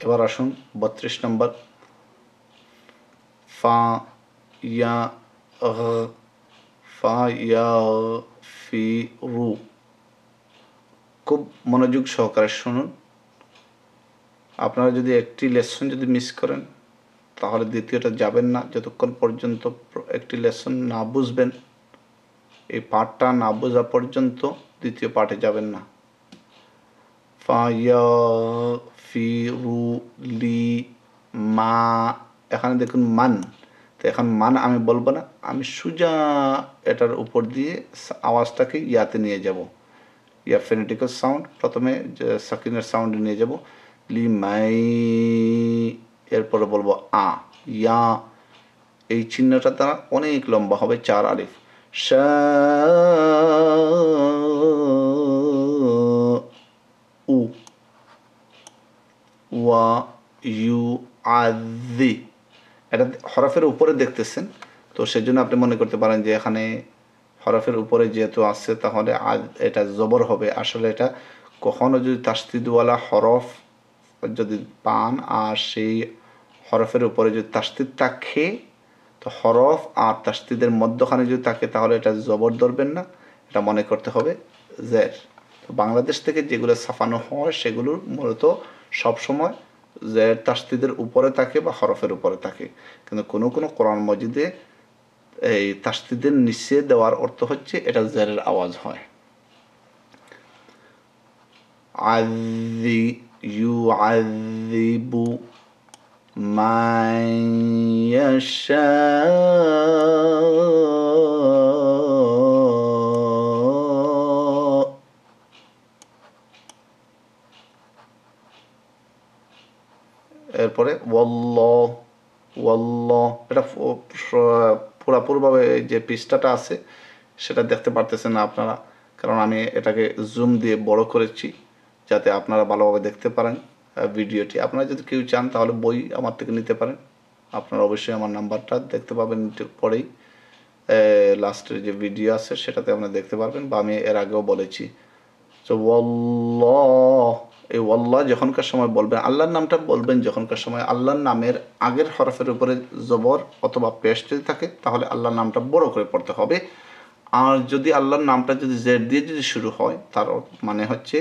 এবার আসুন 32 নম্বর ফা ইয়া ফা ইয়া ফি রু। খুব মনোযোগ সহকারে শুনুন। আপনারা যদি একটি লেসন যদি মিস করেন তাহলে দ্বিতীয়টা যাবেন না, যতক্ষণ পর্যন্ত একটি লেসন না বুঝবেন, এই পাঠটা না বোঝা পর্যন্ত দ্বিতীয় পাঠে যাবেন না। ফা ইয়া ফি রু লি মা, এখানে দেখুন মান, তো এখন মান আমি বলবো না, আমি সোজা এটার উপর দিয়ে আওয়াজটাকে ইয়াতে নিয়ে যাব, ইয়া ফেনেটিক্যাল সাউন্ড, প্রথমে সাকিনের সাউন্ডে নিয়ে যাব, লি মাই, এরপরে বলবো আ, ইয়া, এই চিহ্নটা দ্বারা অনেক লম্বা হবে, 4 আলিফ, শা উ ওয়া ইউ আদি। এটা হরফের উপরে দেখতেছেন, তো সেজন্য আপনি মনে করতে পারেন যে এখানে হরফের উপরে যেহেতু আছে তাহলে এটা জবর হবে। আসলে এটা কখনো যদি তাসদিদওয়ালা হরফ যদি পান আর সেই হরফের উপরে যদি তাসদিদ থাকে, তো হরফ আর তাসদিদের মধ্যখানে যদি থাকে তাহলে এটা জবর ধরবেন না, এটা মনে করতে হবে জের। তো বাংলাদেশ থেকে যেগুলো ছাপানো হয় সেগুলোর মূলত সবসময় জের তাসদিদের উপরে থাকে বা হরফের উপরে থাকে, কিন্তু কোনো কোনো কোরআন মজিদে এই তাসদিদের নিচে দেওয়ার অর্থ হচ্ছে এটা জেরের আওয়াজ হয়। আযি ইউআযিবু মান ইয়াশা, এরপরে ওয়াল্লাহ ওয়াল্লাহ, এটা পুরাপুরভাবে যে পৃষ্ঠাটা আছে সেটা দেখতে পারতেছেন না আপনারা, কারণ আমি এটাকে জুম দিয়ে বড় করেছি যাতে আপনারা ভালোভাবে দেখতে পারেন ভিডিওটি। আপনারা যদি কেউ চান তাহলে বই আমার থেকে নিতে পারেন, আপনারা অবশ্যই আমার নাম্বারটা দেখতে পাবেন একটু পরেই, লাস্টের যে ভিডিও আছে সেটাতে আপনারা দেখতে পারবেন, বা আমি এর আগেও বলেছি। তো ওয়াল্লাহ, এই ওয়াল্লাহ যখনকার সময় বলবেন, আল্লাহর নামটা বলবেন যখনকার সময়, আল্লাহর নামের আগের হরফের উপরে জবর অথবা পেশ যদি থাকে তাহলে আল্লাহর নামটা বড় করে পড়তে হবে। আর যদি আল্লাহর নামটা যদি জেড দিয়ে যদি শুরু হয় তার মানে হচ্ছে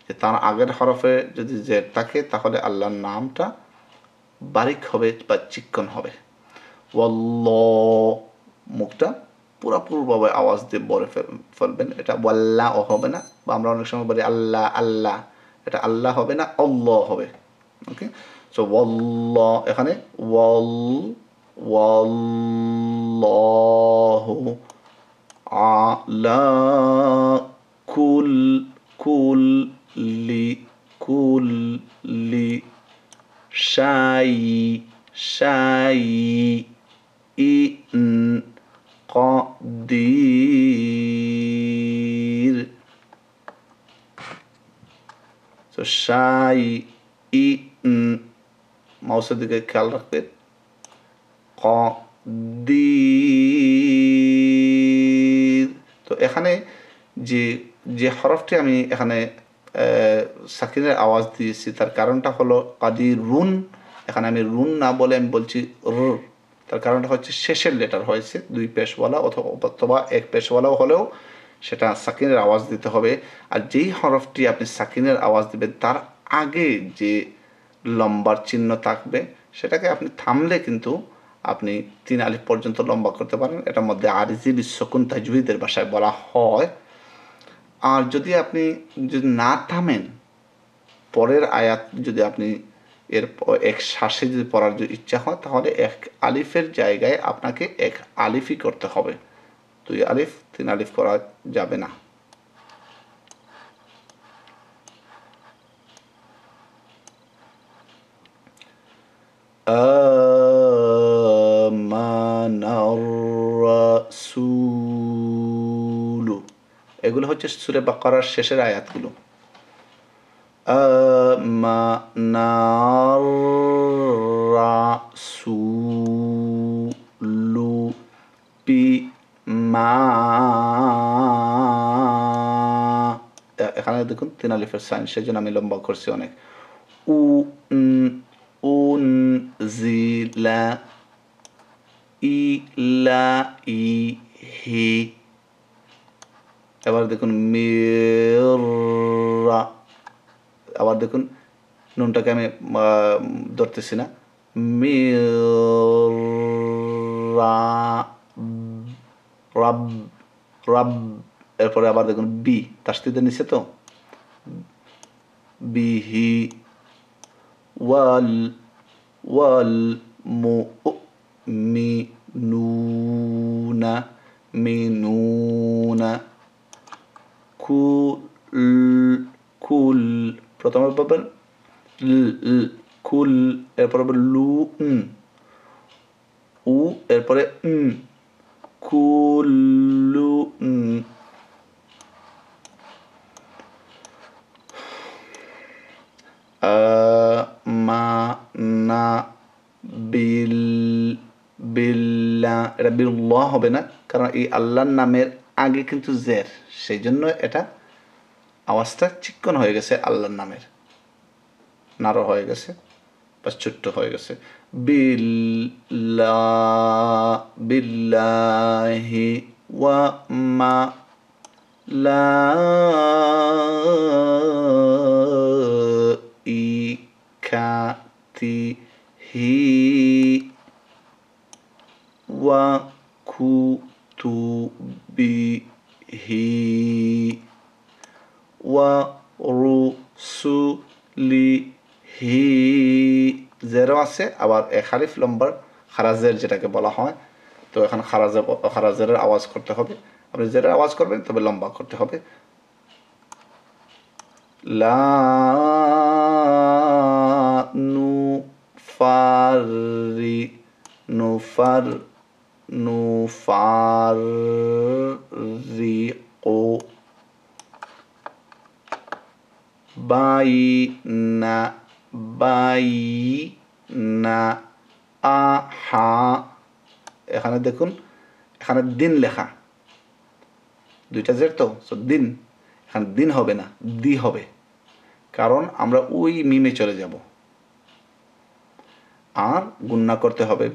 যে তার আগের হরফে যদি জেড থাকে তাহলে আল্লাহর নামটা বারিক হবে বা চিকন হবে। ওয়াল্লাহ, মুখটা পুরোপুরিভাবে আওয়াজ দিয়ে বলে ফেলবেন, এটা ওয়াল্লাহ হবে না, বা আমরা অনেক সময় বলি আল্লাহ আল্লাহ, এটা আল্লাহ হবে না, আল্লাহ হবে। ওকে, সো ওয়াল্লাহ, এখানে ওয়াল্লাহু আলা কুল্লি শাই ইন কদির। তো শাই ইন, মাউসের দিকে খেয়াল রাখবেন, কদির। তো এখানে যে যে হরফটি আমি এখানে সাকিনের আওয়াজ দিয়েছি তার কারণটা হলো কাদিরুন, এখানে আমি রুন না বলে আমি বলছি র, তার কারণটা হচ্ছে শেষের লেটার হয়েছে, 2 পেশওয়ালা অথবা 1 পেশওয়ালাও হলেও সেটা সাকিনের আওয়াজ দিতে হবে। আর যেই হরফটি আপনি সাকিনের আওয়াজ দিবেন তার আগে যে লম্বার চিহ্ন থাকবে সেটাকে আপনি থামলে কিন্তু আপনি 3 আলিফ পর্যন্ত লম্বা করতে পারেন, এটার মধ্যে আরজি বিশ্বকুন তাজউইদের ভাষায় বলা হয়। আর যদি আপনি যদি না থামেন, পরের আয়াত যদি আপনি এর এক শ্বাসে যদি পড়ার যদি ইচ্ছা হয় তাহলে 1 আলিফের জায়গায় আপনাকে 1 আলিফই করতে হবে, 2 আলিফ 3 আলিফ করা যাবে না। আমানার রাসূলু, এগুলো হচ্ছে সূরা বাকারার শেষের আয়াতগুলো। আমানার রাসূলু বিমা, এখানে দেখুন 3 আলিফের সাইন, সেজন্য আমি লম্বা করছি অনেক। ইলা ইলাইহি। এবার দেখুন মিররা, আবার দেখুন নুনটাকে আমি ধরতেছি না, মিররা রাব রাব। এরপরে আবার দেখুন বি তাসদিদের নিচে তো, বিহি ওয়াল ওয়াল মুমিনুনা মিনুনা কুল প্রথমে পাবেন কুল, এরপরে পাবেন লু উ, এরপরে কুল্লু আমানা বিল্লাহ। এটা বিল্লাহ হবে না, কারণ এই আল্লাহর নামের আগে কিন্তু জের, সেই জন্য এটা আওয়াজটা চিক্কন হয়ে গেছে, আল্লাহর নামের নারো হয়ে গেছে বা ছোট্ট হয়ে গেছে। বিল্লাহি ওয়া মা লাইকাতিহি ওয়া কুতুবিহি ওয়া রুসুলিহি। জেরো আছে, আবার এক হারিফ লম্বার খারাজের যেটাকে বলা হয়। তো এখন খারাজের আওয়াজ করতে হবে, আপনি জেরের আওয়াজ করবেন তবে লম্বা করতে হবে। লা নুফাররিকু বাইনা আহা। এখানে দেখুন, এখানে দিন লেখা, দুইটা জের তো, দিন, এখানে দিন হবে না, দি হবে, কারণ আমরা ওই মিমে চলে যাব আর গুন্না করতে হবে।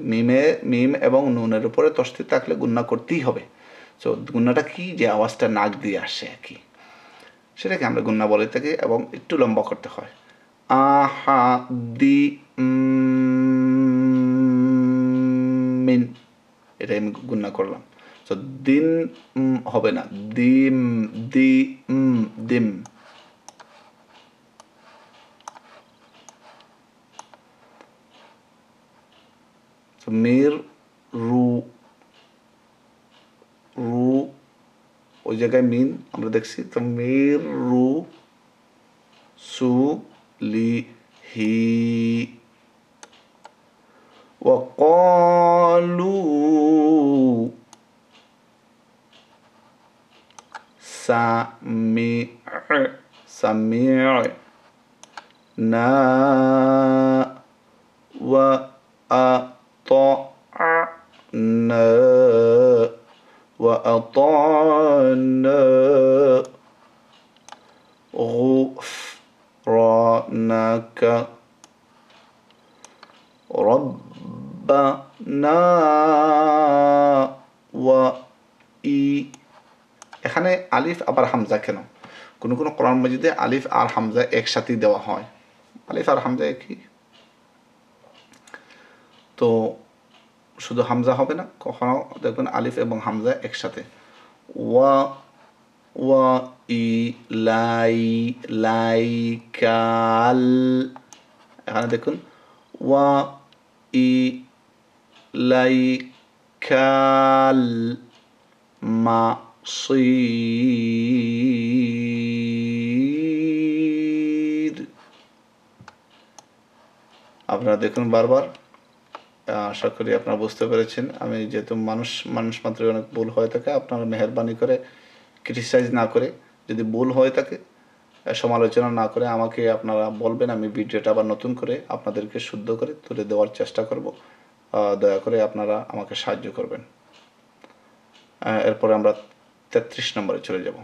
মিম এবং নুনের উপরে তসদিদ থাকলে গুন্না করতেই হবে। তো গুন্নাটা কি, যে আওয়াজটা নাক দিয়ে আসে আর কি, সেটাকে আমরা গুন্না বলে থাকি এবং একটু লম্বা করতে হয়। আহা দি মিন, এটাই আমি গুন্না করলাম। তো দিন হবে না, দিম দিম। মির রু ওই জায়গায় মিন আমরা দেখছি, তো মির রু সু লি হি ওয়াকালু সামি'না ওয়া আতা'না وأطعنا غفرانك ربنا এখানে আলিফ আবার হামজা কেন? কোনো কোনো কোরআন মাজিদে আলিফ আর হামজা একসাথেই দেওয়া হয়, আলিফ আর হামজা একই, তো শুধু হামজা হবে না, কখনো দেখবেন আলিফ এবং হামজা একসাথে। ওয়া লাইকাল, এখানে দেখুন ওয়া লাইকাল মাসির। আপনারা দেখুন বারবার, আশা করি আপনারা বুঝতে পেরেছেন। আমি যেহেতু মানুষ মাত্রই অনেক ভুল হয়ে থাকে, আপনারা মেহরবানি করে ক্রিটিসাইজ না করে, যদি ভুল হয়ে থাকে সমালোচনা না করে আমাকে আপনারা বলবেন, আমি ভিডিওটা আবার নতুন করে আপনাদেরকে শুদ্ধ করে তুলে দেওয়ার চেষ্টা করব। দয়া করে আপনারা আমাকে সাহায্য করবেন। এরপরে আমরা 33 নম্বরে চলে যাব।